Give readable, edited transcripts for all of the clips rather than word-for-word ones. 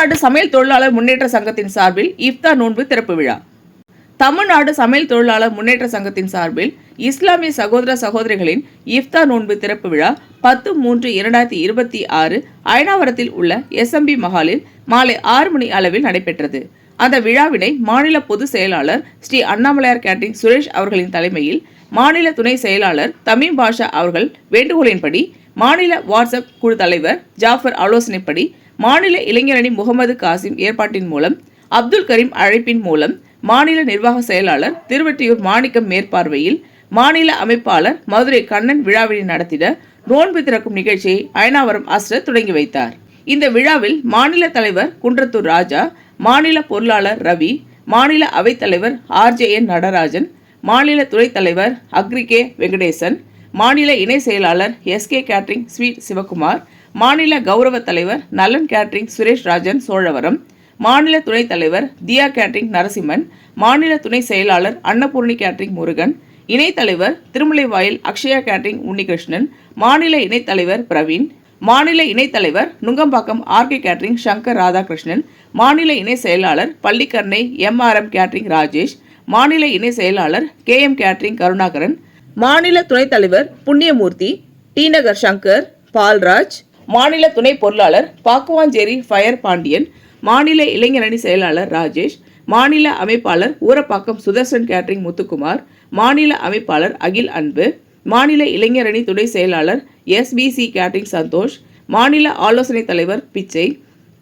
தமிழ்நாடு சமையல் தொழிலாளர் முன்னேற்ற சங்கத்தின் சார்பில் இஃப்தார் நோன்பு திறப்பு விழா. தமிழ்நாடு சமையல் தொழிலாளர் முன்னேற்ற சங்கத்தின் சார்பில் இஸ்லாமிய சகோதர சகோதரிகளின் இஃப்தார் நோன்பு திறப்பு விழா 10/3/2026 அயனாவரத்தில் உள்ள SMB மஹாலில் மாலை 6 மணி அளவில் நடைபெற்றது. அந்த விழாவினை மாநில பொதுச் செயலாளர் ஸ்ரீ அண்ணாமலையார் கேட்டரிங் சுரேஷ் அவர்களின் தலைமையில் மாநில துணை செயலாளர் தமீம் பாஷா அவர்கள் வேண்டுகோளின்படி, மாநில வாட்ஸ்அப் குழு தலைவர் ஜாஃபர் ஆலோசனைப்படி, மாநில இளைஞரணி முகமது காசிம் ஏற்பாட்டின் மூலம், அப்துல் கரீம் அழைப்பின் மூலம், மாநில நிர்வாக செயலாளர் திருவெற்றியூர் மாணிக்கம் மேற்பார்வையில், மாநில அமைப்பாளர் மதுரை கண்ணன் விழாவினை நடத்திட நோன்பு திறக்கும் நிகழ்ச்சியை அயனாவரம் அஸ்ரத் தொடங்கி வைத்தார். இந்த விழாவில் மாநில தலைவர் குன்றத்தூர் ராஜா, மாநில பொருளாளர் ரவி, மாநில அவைத்தலைவர் RJN நடராஜன், மாநில துணைத் தலைவர் அக்ரிகே வெங்கடேசன், மாநில இணை செயலாளர் SK கேட்டரிங் ஸ்வீட் சிவகுமார், மாநில கௌரவ தலைவர் நலன் கேட்டரிங் சுரேஷ் ராஜன் சோழவரம், மாநில துணைத் தலைவர் தியா கேட்டரிங் நரசிம்மன், மாநில துணை செயலாளர் அன்னபூர்ணி கேட்டரிங் முருகன், இணைத் தலைவர் திருமலைவாயில் அக்ஷயா கேட்டரிங் உன்னிகிருஷ்ணன், மாநில இணைத் தலைவர் பிரவீன், மாநில இணைத் தலைவர் நுங்கம்பாக்கம் RK கேட்டரிங் சங்கர் ராதாகிருஷ்ணன், மாநில இணை செயலாளர் பள்ளிக்கரணை MRM கேட்டரிங் ராஜேஷ், மாநில இணை செயலாளர் KM கேட்டரிங் கருணாகரன், மாநில துணைத் தலைவர் புண்ணியமூர்த்தி, டி நகர் சங்கர் பால்ராஜ், மாநில துணை பொருளாளர் பாக்குவாஞ்சேரி ஃபயர் பாண்டியன், மாநில இளைஞரணி செயலாளர் ராஜேஷ், மாநில அமைப்பாளர் ஊரப்பாக்கம் சுதர்சன் கேட்டரிங் முத்துக்குமார், மாநில அமைப்பாளர் அகில் அன்பு, மாநில இளைஞரணி துணை செயலாளர் SBC கேட்டரிங் சந்தோஷ், மாநில ஆலோசனை தலைவர் பிச்சை,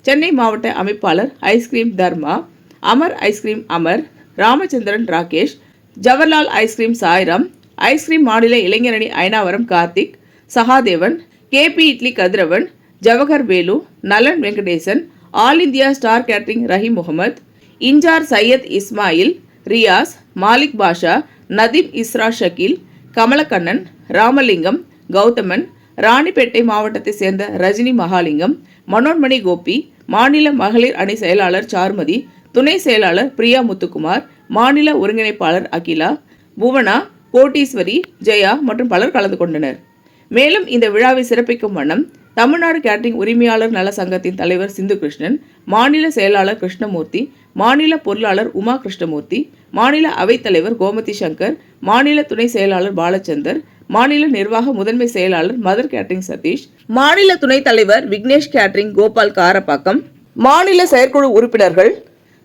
சென்னை மாவட்ட அமைப்பாளர் ice cream Dharma, Amar ice cream Amar, Ramachandran Rakesh, Jawaharlal ice cream Sairam, ice cream மாநில இளைஞரணி அயனாவரம் கார்த்திக், சகாதேவன், KP இட்லி கதிரவன், Jawahar Velu, Nalan Venkatesan, all India star catering Rahim Mohammed, இன்ஜார் சையத் இஸ்மாயில், ரியாஸ், மாலிக் பாஷா, நதீம் இஸ்ரா ஷக்கீல், கமலக்கண்ணன், ராமலிங்கம், கௌதமன், ராணிப்பேட்டை மாவட்டத்தை சேர்ந்த ரஜினி மகாலிங்கம், மனோன்மணி கோபி, மாநில மகளிர் அணி செயலாளர் சாருமதி, துணை செயலாளர் பிரியா முத்துக்குமார், மாநில ஒருங்கிணைப்பாளர் அகிலா, புவனா, கோட்டீஸ்வரி, ஜெயா மற்றும் பலர் கலந்து கொண்டனர். மேலும் இந்த விழாவை சிறப்பிக்கும் வண்ணம் தமிழ்நாடு கேட்டரிங் உரிமையாளர் நல சங்கத்தின் தலைவர் சிந்து கிருஷ்ணன், மாநில செயலாளர் கிருஷ்ணமூர்த்தி, மாநில பொருளாளர் உமா கிருஷ்ணமூர்த்தி, மாநில அவைத்தலைவர் கோமதி சங்கர், மாநில துணை செயலாளர் பாலச்சந்தர், மாநில நிர்வாக முதன்மை செயலாளர் மதர் கேட்டரிங் சதீஷ், மாநில துணைத் தலைவர் விக்னேஷ் கேட்டரிங் கோபால் காரப்பாக்கம், மாநில செயற்குழு உறுப்பினர்கள்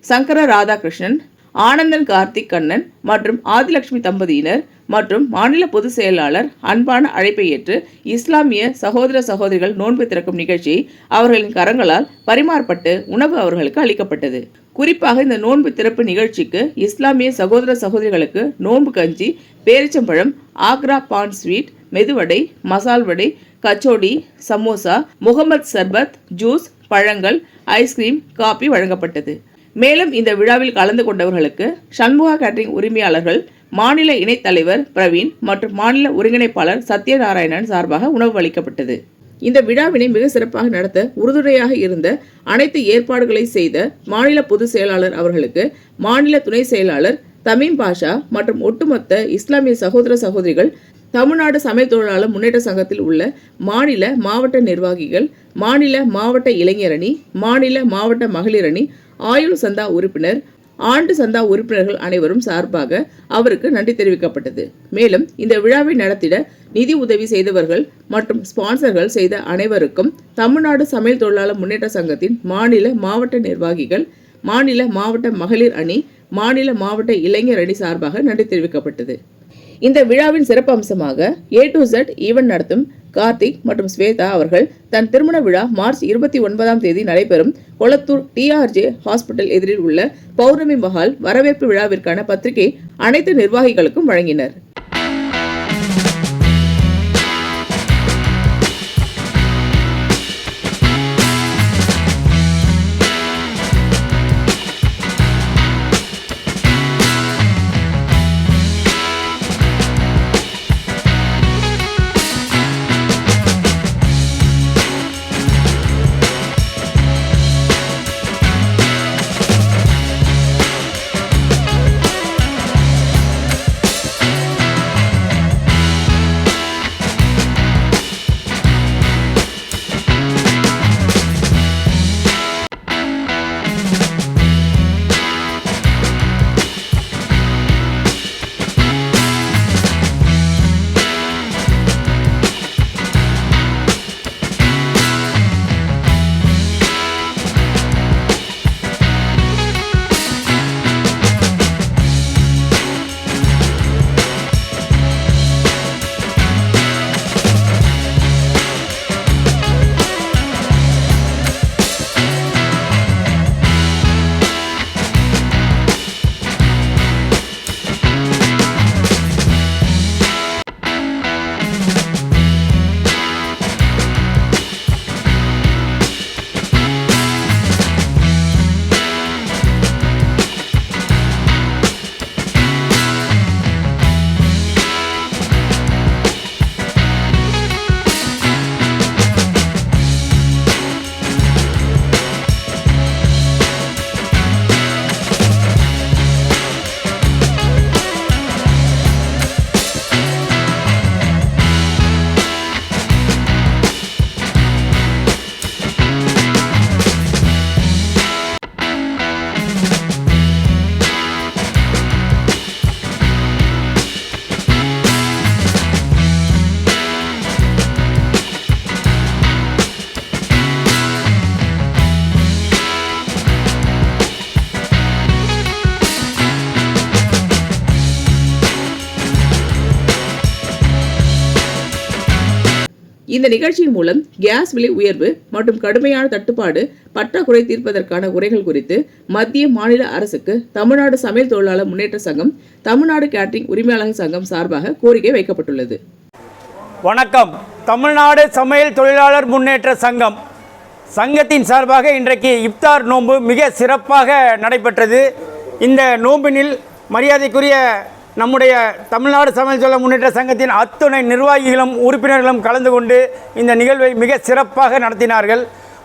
சங்கர ராதாகிருஷ்ணன், ஆனந்தன் கார்த்திக் கண்ணன் மற்றும் ஆதிலட்சுமி தம்பதியினர் மற்றும் மாநில பொதுச் செயலாளர் அன்பான அழைப்பை ஏற்று இஸ்லாமிய சகோதர சகோதரிகள் நோன்பு திறக்கும் நிகழ்ச்சி அவர்களின் கரங்களால் பரிமாறப்பட்டு உணவு அவர்களுக்கு அளிக்கப்பட்டது. குறிப்பாக இந்த நோன்பு திறப்பு நிகழ்ச்சிக்கு இஸ்லாமிய சகோதர சகோதரிகளுக்கு நோன்பு கஞ்சி, பேரிச்சம்பழம், ஆக்ரா பான் ஸ்வீட், மெதுவடை, மசால் வடை, கச்சோடி, சமோசா, முகமது சர்பத், ஜூஸ், பழங்கள், ஐஸ்கிரீம், காபி வழங்கப்பட்டது. மேலும் இந்த விழாவில் கலந்து கொண்டவர்களுக்கு சண்முகா கேட்டரிங் உரிமையாளர்கள் மாநில இணைத் தலைவர் பிரவீன் மற்றும் மாநில ஒருங்கிணைப்பாளர் சத்யநாராயணன் சார்பாக உணவு அளிக்கப்பட்டது. இந்த விழாவினை மிக சிறப்பாக நடத்த உறுதுணையாக இருந்த அனைத்து ஏற்பாடுகளை செய்த மாநில பொதுச் செயலாளர் அவர்களுக்கு மாநில துணை செயலாளர் தமீம் பாஷா மற்றும் ஒட்டுமொத்த இஸ்லாமிய சகோதர சகோதரிகள், தமிழ்நாடு சமையல் தொழிலாளர் முன்னேற்ற சங்கத்தில் உள்ள மாநில மாவட்ட நிர்வாகிகள், மாநில மாவட்ட இளைஞரணி, மாநில மாவட்ட மகளிரணி, ஆயுள் சந்தா உறுப்பினர், ஆண்டு சந்தா உறுப்பினர்கள் அனைவரும் சார்பாக அவருக்கு நன்றி தெரிவிக்கப்பட்டது. மேலும் இந்த விழாவை நடத்திட நிதி உதவி செய்தவர்கள் மற்றும் ஸ்பான்சர்கள் செய்த அனைவருக்கும் தமிழ்நாடு சமையல் தொழிலாளர் முன்னேற்ற சங்கத்தின் மாநில மாவட்ட நிர்வாகிகள், மாநில மாவட்ட மகளிர் அணி, மாநில மாவட்ட இளைஞர் அணி சார்பாக நன்றி தெரிவிக்கப்பட்டது. இந்த விழாவின் சிறப்பு அம்சமாக A to Z ஈவென்ட் நடத்தும் கார்த்திக் மற்றும் ஸ்வேதா அவர்கள் தன் திருமண விழா மார்ச் 29ஆம் தேதி நடைபெறும் கொளத்தூர் TRJ ஹாஸ்பிட்டல் எதிரில் உள்ள பௌர்ணமி மஹால் வரவேற்பு விழாவிற்கான பத்திரிகை அனைத்து நிர்வாகிகளுக்கும் வழங்கினர். இந்த நிகழ்ச்சியின் மூலம் கேஸ் விலை உயர்வு மற்றும் கடுமையான தட்டுப்பாடு பற்றாக்குறை தீர்ப்பதற்கான உரைகள் குறித்து மத்திய மாநில அரசுக்கு தமிழ்நாடு சமையல் தொழிலாளர் முன்னேற்ற சங்கம், தமிழ்நாடு கேட்டரிங் உரிமையாளர்கள் சங்கம் சார்பாக கோரிக்கை வைக்கப்பட்டுள்ளது. வணக்கம். தமிழ்நாடு சமையல் தொழிலாளர் முன்னேற்ற சங்கம் சங்கத்தின் சார்பாக இன்றைக்கு இப்தார் நோன்பு மிக சிறப்பாக நடைபெற்றது. இந்த நோம்பினில் மரியாதைக்குரிய நம்முடைய தமிழ்நாடு சமையல் தொழிலாளர் முன்னேற்ற சங்கத்தின் அத்துணை நிர்வாகிகளும் உறுப்பினர்களும் கலந்து கொண்டு இந்த நிகழ்வை மிக சிறப்பாக நடத்தினார்கள்.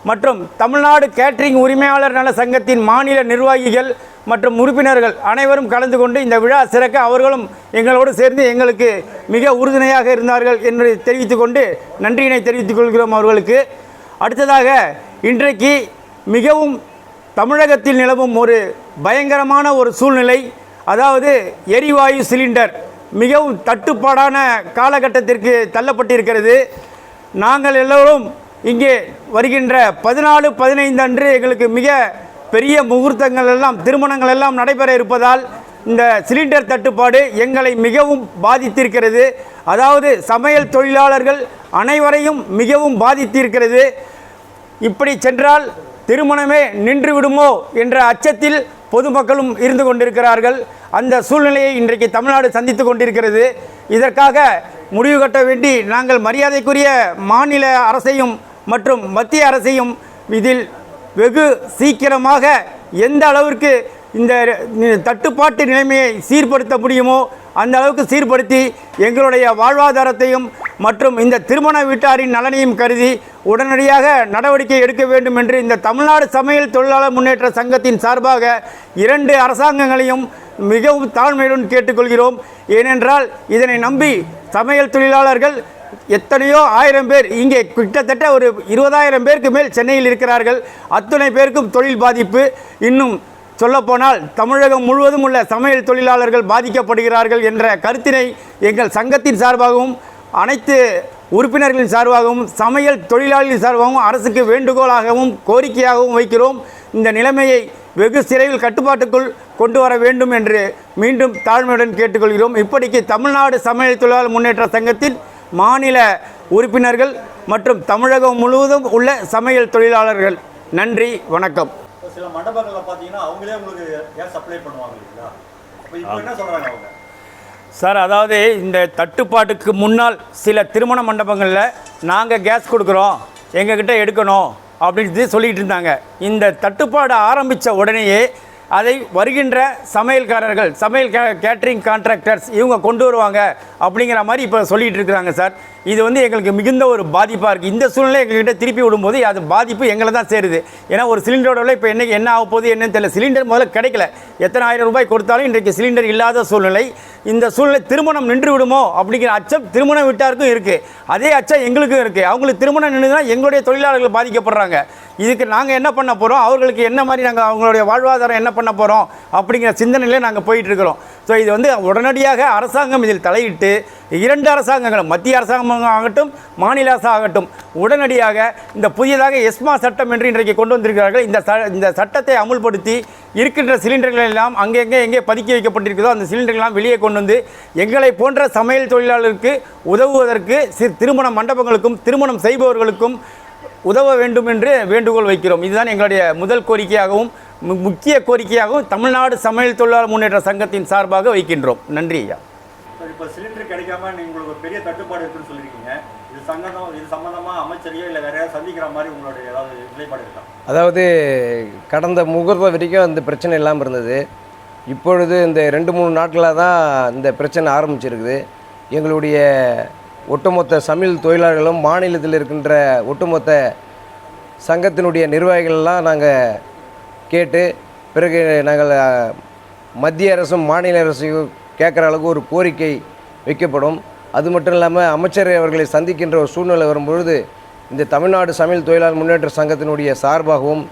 மற்றும் தமிழ்நாடு கேட்டரிங் உரிமையாளர் நல சங்கத்தின் மாநில நிர்வாகிகள் மற்றும் உறுப்பினர்கள் அனைவரும் கலந்து கொண்டு இந்த விழா சிறக்க அவர்களும் எங்களோடு சேர்ந்து எங்களுக்கு மிக உறுதுணையாக இருந்தார்கள் என்று தெரிவித்துக்கொண்டு நன்றியினை தெரிவித்துக் கொள்கிறோம் அவர்களுக்கு. அடுத்ததாக இன்றைக்கு மிகவும் தமிழகத்தில் நிலவும் ஒரு பயங்கரமான ஒரு சூழ்நிலை, அதாவது எரிவாயு சிலிண்டர் மிகவும் தட்டுப்பாடான காலகட்டத்திற்கு தள்ளப்பட்டிருக்கிறது. நாங்கள் எல்லோரும் இங்கே வருகின்ற 14-15 அன்று எங்களுக்கு மிக பெரிய முகூர்த்தங்கள் எல்லாம் திருமணங்கள் எல்லாம் நடைபெற இருப்பதால் இந்த சிலிண்டர் தட்டுப்பாடு எங்களை மிகவும் பாதித்திருக்கிறது. அதாவது சமையல் தொழிலாளர்கள் அனைவரையும் மிகவும் பாதித்திருக்கிறது. இப்படி சென்றால் திருமணமே நின்று விடுமோ என்ற அச்சத்தில் பொதுமக்களும் இருந்து கொண்டிருக்கிறார்கள். அந்த சூழ்நிலையை இன்றைக்கு தமிழ்நாடு சந்தித்து கொண்டிருக்கிறது. இதற்காக முடிவு கட்ட வேண்டி நாங்கள் மரியாதைக்குரிய மாநில அரசையும் மற்றும் மத்திய அரசையும் இதில் வெகு சீக்கிரமாக எந்த அளவிற்கு இந்த தட்டுப்பாட்டு நிலைமையை சீர்படுத்த முடியுமோ அந்த அளவுக்கு சீர்படுத்தி எங்களுடைய வாழ்வாதாரத்தையும் மற்றும் இந்த திருமண வீட்டாரின் நலனையும் கருதி உடனடியாக நடவடிக்கை எடுக்க வேண்டும் என்று இந்த தமிழ்நாடு சமையல் தொழிலாளர் முன்னேற்ற சங்கத்தின் சார்பாக 2 அரசாங்கங்களையும் மிகவும் தாழ்மையுடன் கேட்டுக்கொள்கிறோம். ஏனென்றால் இதனை நம்பி சமையல் தொழிலாளர்கள் எத்தனையோ ஆயிரம் பேர், இங்கே கிட்டத்தட்ட ஒரு 20,000 பேருக்கு மேல் சென்னையில் இருக்கிறார்கள். அத்தனை பேருக்கும் தொழில் பாதிப்பு. இன்னும் சொல்லப்போனால் தமிழகம் முழுவதும் உள்ள சமையல் தொழிலாளர்கள் பாதிக்கப்படுகிறார்கள் என்ற கருத்தினை எங்கள் சங்கத்தின் சார்பாகவும் அனைத்து உறுப்பினர்களின் சார்பாகவும் சமையல் தொழிலாளர்களின் சார்பாகவும் அரசுக்கு வேண்டுகோளாகவும் கோரிக்கையாகவும் வைக்கிறோம். இந்த நிலைமையை வெகு சிறையில் கட்டுப்பாட்டுக்குள் கொண்டு வர வேண்டும் என்று மீண்டும் தாழ்மையுடன் கேட்டுக்கொள்கிறோம். இப்படிக்கு தமிழ்நாடு சமையல் தொழிலாளர் முன்னேற்ற சங்கத்தின் மாநில உறுப்பினர்கள் மற்றும் தமிழகம் முழுவதும் உள்ள சமையல் தொழிலாளர்கள். நன்றி, வணக்கம். சில மண்டபங்களில் பார்த்தீங்கன்னா அவங்களே உங்களுக்கு கேஸ் சப்ளை பண்ணுவாங்க இல்லைங்களா? அப்போ இப்போ என்ன சொல்கிறாங்க அவங்க? சார், அதாவது இந்த தட்டுப்பாட்டுக்கு முன்னால் சில திருமண மண்டபங்களில் நாங்கள் கேஸ் கொடுக்குறோம், எங்ககிட்ட எடுக்கணும் அப்படின்னு சொல்லிகிட்டு இருந்தாங்க. இந்த தட்டுப்பாடு ஆரம்பித்த உடனேயே அதை வருகின்ற சமையல்காரர்கள், கேட்டரிங் கான்ட்ராக்டர்ஸ் இவங்க கொண்டு வருவாங்க அப்படிங்கிற மாதிரி இப்போ சொல்லிகிட்டு இருக்கிறாங்க சார். இது எங்களுக்கு மிகுந்த ஒரு பாதிப்பாக இருக்குது. இந்த சூழ்நிலை எங்கள்கிட்ட திருப்பி விடும்போது அது பாதிப்பு எங்களை தான் சேருது. ஏன்னா ஒரு சிலிண்டரோட விலை இப்போ என்ன ஆக போகுது என்னன்னு தெரியல. சிலிண்டர் முதல்ல கிடைக்கல, எத்தனை ஆயிரம் ரூபாய் கொடுத்தாலும் இன்றைக்கு சிலிண்டர் இல்லாத சூழ்நிலை. இந்த சூழ்நிலை திருமணம் நின்று விடுமோ அப்படிங்கிற அச்சம் திருமண வீட்டாருக்கும் இருக்குது. அதே அச்சம் எங்களுக்கும் இருக்குது. அவங்களுக்கு திருமணம் நின்றுதுன்னா எங்களுடைய தொழிலாளர்கள் பாதிக்கப்படுறாங்க. இதுக்கு நாங்கள் என்ன பண்ண போகிறோம், அவர்களுக்கு என்ன மாதிரி நாங்கள் அவங்களுடைய வாழ்வாதாரம் என்ன பண்ண போகிறோம் அப்படிங்கிற சிந்தனையிலே நாங்கள் போயிட்டுருக்கிறோம். ஸோ இது உடனடியாக அரசாங்கம் இதில் தலையிட்டு 2 அரசாங்கங்களும், மத்திய அரசாங்கம் ஆகட்டும் மாநில அரசு ஆகட்டும், உடனடியாக இந்த புதியதாக எஸ்மா சட்டம் என்று இன்றைக்கு கொண்டு வந்திருக்கிறார்கள். இந்த சட்டத்தை அமுல்படுத்தி இருக்கின்ற சிலிண்டர்கள் எல்லாம் எங்கே பதுக்கி வைக்கப்பட்டிருக்கிறதோ அந்த சிலிண்டர்களெல்லாம் வெளியே கொண்டு வந்து எங்களை போன்ற சமையல் தொழிலாளருக்கு உதவுவதற்கு திருமண மண்டபங்களுக்கும் திருமணம் செய்பவர்களுக்கும் உதவ வேண்டும் என்று வேண்டுகோள் வைக்கிறோம். இதுதான் எங்களுடைய முதல் கோரிக்கையாகவும் முக்கிய கோரிக்கையாகவும் தமிழ்நாடு சமையல் தொழிலாளர் முன்னேற்ற சங்கத்தின் சார்பாக வைக்கின்றோம். நன்றி ஐயா. இப்போ சிலிண்டர் கிடைக்காம உங்களுக்கு ஒரு பெரிய தட்டுப்பாடு இருக்குன்னு சொல்லியிருக்கீங்க. இது சம்பந்தமாக அமைச்சரையோ இல்லை வேற யாராவது சந்திக்கிற மாதிரி உங்களுடைய ஏதாவது நிலைப்பாடு இருக்கா? அதாவது கடந்த முகூர்த்தம் வரைக்கும் அந்த பிரச்சனை இல்லாமல் இருந்தது. இப்பொழுது இந்த 2-3 நாட்களாக தான் இந்த பிரச்சனை ஆரம்பிச்சிருக்குது. எங்களுடைய ஒட்டுமொத்த சமையல் தொழிலாளர்களும் மாநிலத்தில் இருக்கின்ற ஒட்டுமொத்த சங்கத்தினுடைய நிர்வாகிகள்லாம் நாங்கள் கேட்டு பிறகு நாங்கள் மத்திய அரசும் மாநில அரசையும் கேட்குற அளவுக்கு ஒரு கோரிக்கை வைக்கப்படும். அது மட்டும் இல்லாமல் அமைச்சர் அவர்களை சந்திக்கின்ற ஒரு சூழ்நிலை வரும்பொழுது இந்த தமிழ்நாடு சமையல் தொழிலாளர் முன்னேற்ற சங்கத்தினுடைய சார்பாகவும்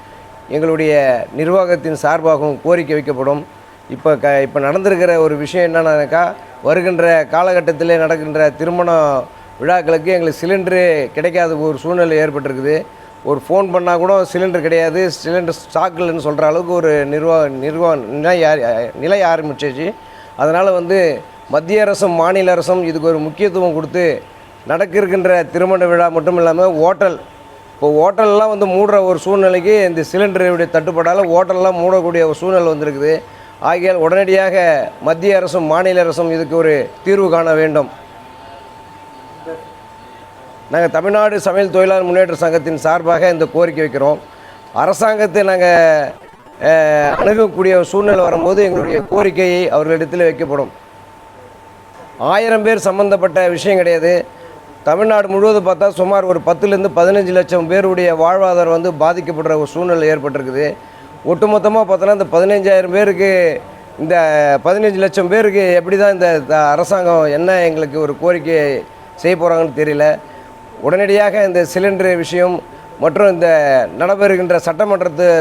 எங்களுடைய நிர்வாகத்தின் சார்பாகவும் கோரிக்கை வைக்கப்படும். இப்போ நடந்திருக்கிற ஒரு விஷயம் என்னன்னாக்கா, வருகின்ற காலகட்டத்தில் நடக்கின்ற திருமண விழாக்களுக்கு எங்களுக்கு சிலிண்டரு கிடைக்காத ஒரு சூழ்நிலை ஏற்பட்டிருக்குது. ஒரு ஃபோன் பண்ணால் கூட சிலிண்டர் கிடையாது, சிலிண்டர் ஸ்டாக் இல்லைன்னு சொல்கிற அளவுக்கு ஒரு நிலை ஆரம்பிச்சிச்சு. அதனால் மத்திய அரசும் மாநில அரசும் இதுக்கு ஒரு முக்கியத்துவம் கொடுத்து நடக்கிருக்கின்ற திருமண விழா மட்டும் இல்லாமல் ஹோட்டல், இப்போ ஹோட்டல்லாம் வந்து மூடுற ஒரு சூழ்நிலைக்கு இந்த சிலிண்டருடைய தட்டுப்பாடால் ஹோட்டல்லாம் மூடக்கூடிய ஒரு சூழ்நிலை வந்திருக்குது. ஆகையால் உடனடியாக மத்திய அரசும் மாநில அரசும் இதுக்கு ஒரு தீர்வு காண வேண்டும். நாங்கள் தமிழ்நாடு சமையல் தொழிலாளர் முன்னேற்ற சங்கத்தின் சார்பாக இந்த கோரிக்கை வைக்கிறோம். அரசாங்கத்தை நாங்கள் அணுகக்கூடிய சூழ்நிலை வரும்போது எங்களுடைய கோரிக்கையை அவர்களிடத்தில் வைக்கப்படும். 1000 பேர் சம்மந்தப்பட்ட விஷயம் கிடையாது. தமிழ்நாடு முழுவதும் பார்த்தா சுமார் ஒரு 10லேருந்து 15 லட்சம் பேருடைய வாழ்வாதாரம் வந்து பாதிக்கப்படுற ஒரு சூழ்நிலை ஏற்பட்டிருக்குது. ஒட்டுமொத்தமாக பார்த்தோன்னா இந்த 15,000 பேருக்கு, இந்த 15 லட்சம் பேருக்கு எப்படி தான் இந்த அரசாங்கம் என்ன எங்களுக்கு ஒரு கோரிக்கை செய்ய போகிறாங்கன்னு தெரியல. உடனடியாக இந்த சிலிண்டர் விஷயம் மற்றும் இந்த நடைபெறுகின்ற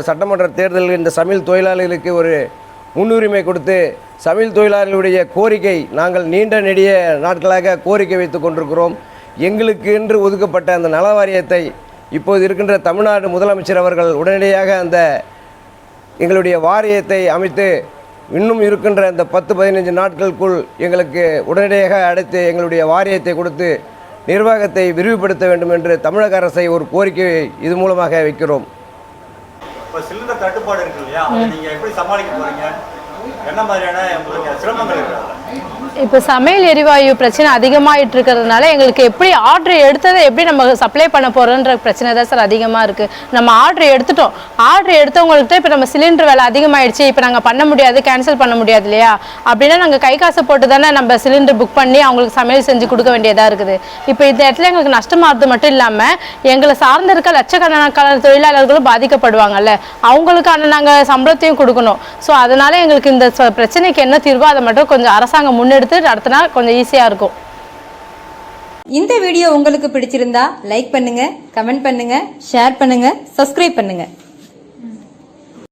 சட்டமன்ற தேர்தலில் இந்த சமையல் தொழிலாளர்களுக்கு ஒரு முன்னுரிமை கொடுத்து சமையல் தொழிலாளர்களுடைய கோரிக்கை நாங்கள் நீண்ட நெடிய நாட்களாக கோரிக்கை வைத்து கொண்டிருக்கிறோம். எங்களுக்கு என்று ஒதுக்கப்பட்ட அந்த நல வாரியத்தை இப்போது இருக்கின்ற தமிழ்நாடு முதலமைச்சர் அவர்கள் உடனடியாக அந்த எங்களுடைய வாரியத்தை அமைத்து இன்னும் இருக்கின்ற அந்த 10-15 நாட்களுக்குள் எங்களுக்கு உடனடியாக அடைத்து எங்களுடைய வாரியத்தை கொடுத்து நிர்வாகத்தை விரிவுபடுத்த வேண்டும் என்று தமிழக அரசை ஒரு கோரிக்கை இது மூலமாக வைக்கிறோம். இப்போ சிலிண்டர் தட்டுப்பாடு இருக்கு இல்லையா, அதை நீங்கள் எப்படி சமாளிக்க போகிறீங்க? என்ன மாதிரியான உங்களுக்கு சிரமங்கள் இருக்கு? இப்போ சமையல் எரிவாயு பிரச்சனை அதிகமாகிட்டு இருக்கிறதுனால எங்களுக்கு எப்படி ஆர்டர் எடுத்ததை எப்படி நம்ம சப்ளை பண்ண போகிறோன்ற பிரச்சனை தான் சார் அதிகமாக இருக்குது. நம்ம ஆர்டர் எடுத்தவங்கள்ட்ட இப்போ நம்ம சிலிண்டர் விலை அதிகமாகிடுச்சு, இப்போ நாங்கள் பண்ண முடியாது, கேன்சல் பண்ண முடியாது இல்லையா? அப்படின்னா நாங்கள் கை காசு போட்டு தானே நம்ம சிலிண்டர் புக் பண்ணி அவங்களுக்கு சமையல் செஞ்சு கொடுக்க வேண்டியதாக இருக்குது. இப்போ இந்த இடத்துல எங்களுக்கு நஷ்டமாகிறது மட்டும் இல்லாமல் எங்களை சார்ந்த இருக்க லட்சக்கணக்கான தொழிலாளர்களும் பாதிக்கப்படுவாங்கல்ல, அவங்களுக்கான நாங்கள் சம்பளத்தையும் கொடுக்கணும். ஸோ அதனால் எங்களுக்கு இந்த பிரச்சனைக்கு என்ன தீர்வோ அதை மட்டும் கொஞ்சம் அரசாங்கம் முன்னெடுத்து நடத்தினா கொஞ்சம் ஈஸியாக இருக்கும். இந்த வீடியோ உங்களுக்கு பிடிச்சிருந்தா லைக் பண்ணுங்க, கமெண்ட் பண்ணுங்க, ஷேர் பண்ணுங்க, சப்ஸ்கிரைப் பண்ணுங்க.